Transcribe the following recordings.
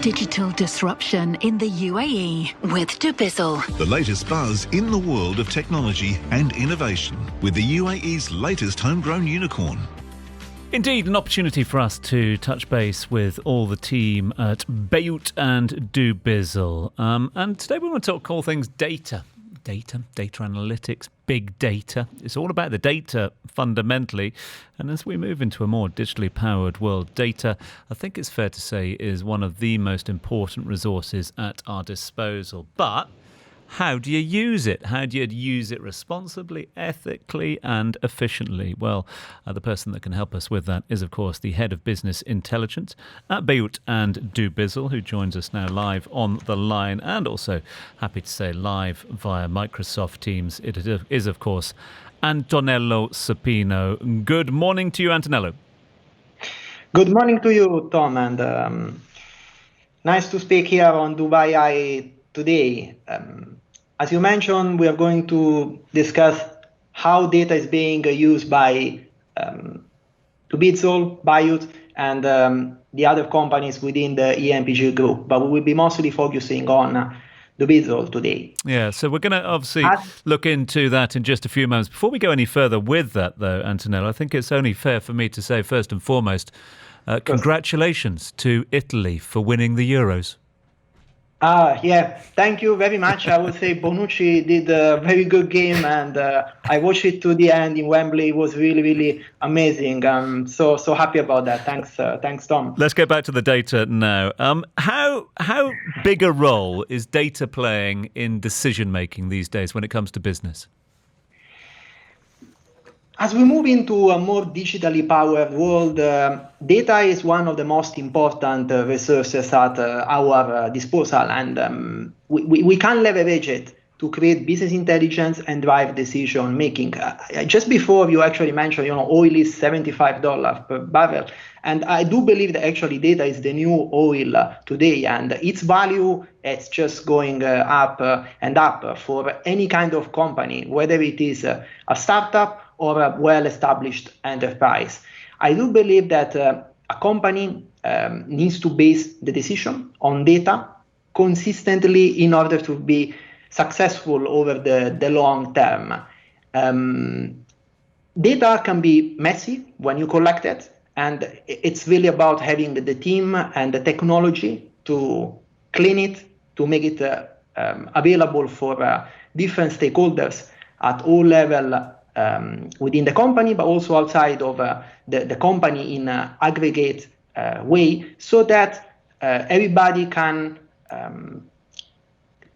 digital disruption in the UAE with dubizzle. The latest buzz in the world of technology and innovation with the UAE's latest homegrown unicorn. Indeed, an opportunity for us to touch base with all the team at Bayut and dubizzle. And today we want to talk all things data. Data analytics, big data. It's all about the data fundamentally. And as we move into a more digitally powered world, data, I think it's fair to say, is one of the most important resources at our disposal. But how do you use it? How do you use it responsibly, ethically and efficiently? Well, the person that can help us with that is, of course, the Head of Business Intelligence at Bayut and dubizzle, who joins us now live on the line and also, happy to say, live via Microsoft Teams. It is, of course, Antonello Supino. Good morning to you, Antonello. Good morning to you, Tom, and nice to speak here on Dubai today. As you mentioned, we are going to discuss how data is being used by dubizzle, Bayut, and the other companies within the EMPG group. But we will be mostly focusing on dubizzle today. Yeah, so we're going to obviously look into that in just a few moments. Before we go any further with that, though, Antonello, I think it's only fair for me to say, first and foremost, congratulations to Italy for winning the Euros. Yeah, thank you very much. I would say Bonucci did a very good game, and I watched it to the end in Wembley. It was really, really amazing. I'm so happy about that. Thanks, Tom. Let's get back to the data now. How big a role is data playing in decision making these days when it comes to business? As we move into a more digitally powered world, data is one of the most important resources at our disposal, and we can leverage it to create business intelligence and drive decision making. Just before you actually mentioned, oil is $75 per barrel, and I do believe that actually data is the new oil today, and its value is just going up and up for any kind of company, whether it is a startup or a well-established enterprise. I do believe that a company needs to base the decision on data consistently in order to be successful over the long term. Data can be messy when you collect it, and it's really about having the team and the technology to clean it, to make it available for different stakeholders at all levels within the company, but also outside of the company in an aggregate way, so that everybody can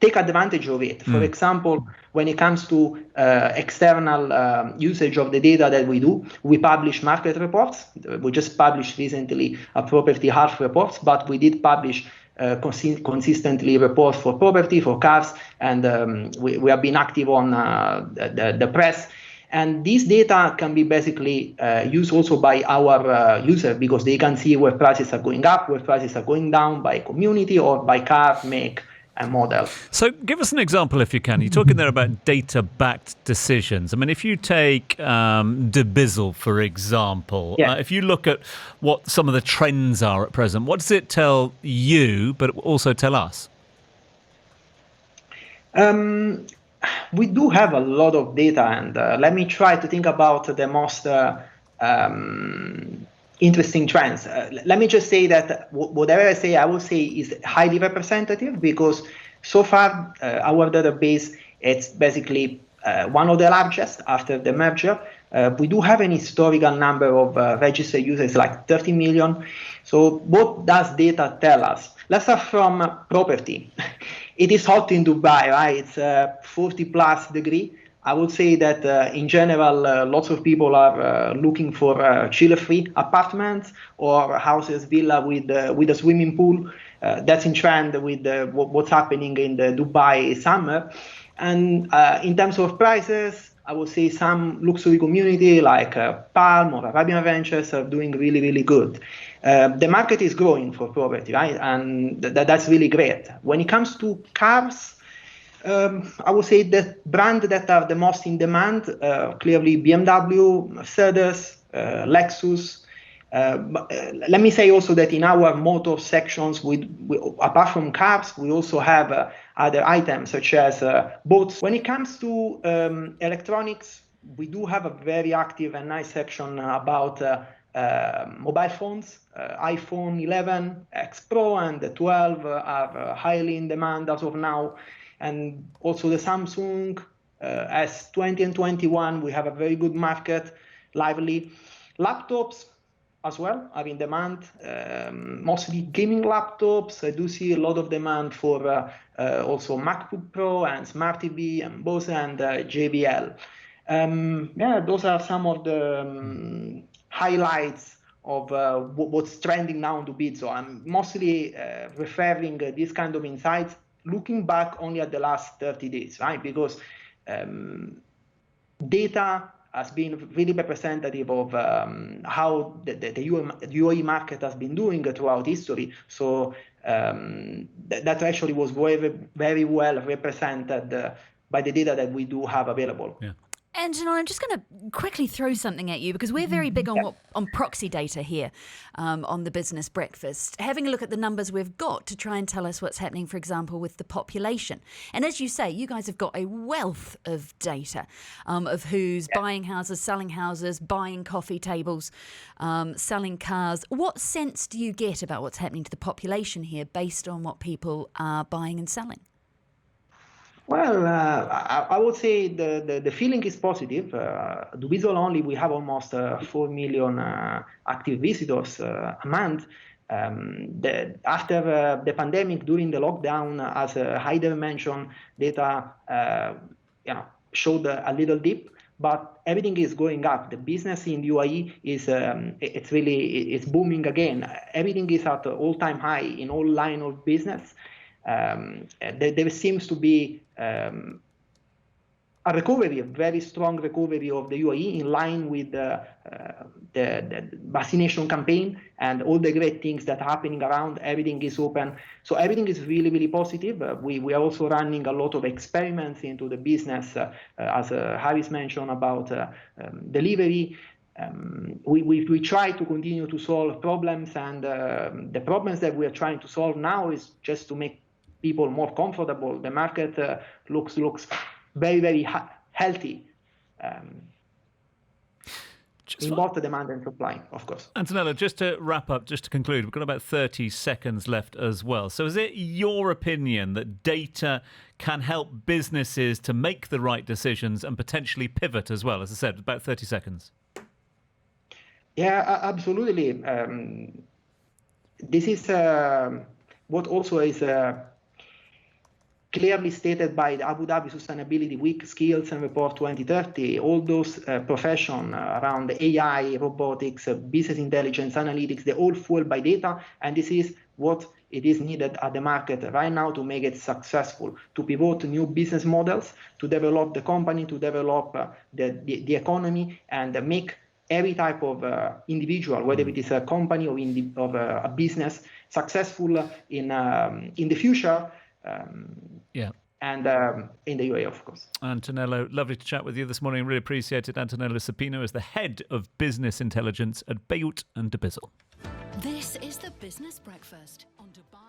take advantage of it. For example, when it comes to external usage of the data that we do, we publish market reports. We just published recently a property health reports, but we did publish consistently reports for property, for cars, and we have been active on the press. And this data can be basically used also by our users, because they can see where prices are going up, where prices are going down by community or by car, make, and model. So give us an example if you can. You're talking there about data-backed decisions. I mean, if you take dubizzle, for example, if you look at what some of the trends are at present, what does it tell you, but also tell us? We do have a lot of data, and let me try to think about the most interesting trends. Let me just say that whatever I say, I will say is highly representative, because so far our database, it's basically one of the largest after the merger. We do have an historical number of registered users, like 30 million. So what does data tell us? Let's start from property. It is hot in Dubai, right? It's 40 plus degree. I would say that in general, lots of people are looking for chiller-free apartments or houses, villa with a swimming pool. That's in trend with what's happening in the Dubai summer. And in terms of prices, I would say some luxury community like Palm or Arabian Ventures are doing really, really good. The market is growing for property, right? And that's really great. When it comes to cars, I would say the brands that are the most in demand, clearly BMW, Mercedes, Lexus, Let me say also that in our motor sections, we apart from cars, we also have other items such as boats. When it comes to electronics, we do have a very active and nice section about mobile phones. iPhone 11, X Pro, and the 12 are highly in demand as of now. And also the Samsung S20 and 21, we have a very good market, lively. Laptops as well are in demand, mostly gaming laptops. I do see a lot of demand for also MacBook Pro and Smart TV and Bose and JBL. Those are some of the highlights of what's trending now on dubizzle. I'm mostly referring this kind of insights looking back only at the last 30 days, right? Because data has been really representative of how the UAE market has been doing throughout history. So that actually was very well represented by the data that we do have available. Yeah. Antonello, I'm just going to quickly throw something at you because we're very big on proxy data here on the Business Breakfast, having a look at the numbers we've got to try and tell us what's happening, for example, with the population. And as you say, you guys have got a wealth of data of who's buying houses, selling houses, buying coffee tables, selling cars. What sense do you get about what's happening to the population here based on what people are buying and selling? Well, I would say the feeling is positive. dubizzle only, we have almost 4 million active visitors a month. After the pandemic, during the lockdown, as Haider mentioned, data showed a little dip, but everything is going up. The business in UAE is it's booming again. Everything is at all-time high in all line of business. There seems to be a recovery, a very strong recovery of the UAE in line with the vaccination campaign and all the great things that are happening around. Everything is open. So everything is really, really positive. We are also running a lot of experiments into the business, as Harris mentioned about delivery. We try to continue to solve problems, and the problems that we are trying to solve now is just to make people more comfortable. The market looks very, very healthy in both the demand and supply, of course. Antonello, just to wrap up, just to conclude, we've got about 30 seconds left as well. So is it your opinion that data can help businesses to make the right decisions and potentially pivot as well? As I said, about 30 seconds. Yeah, absolutely. This is what also is clearly stated by the Abu Dhabi Sustainability Week Skills and Report 2030. All those professions around AI, robotics, business intelligence, analytics, they're all fueled by data, and this is what it is needed at the market right now to make it successful, to pivot new business models, to develop the company, to develop the economy, and make every type of individual, whether it is a company or a business, successful in the future. And in the UAE, of course. Antonello, lovely to chat with you this morning. Really appreciate it. Antonello Supino is the head of business intelligence at Bayut and dubizzle. This is the Business Breakfast on Dubai.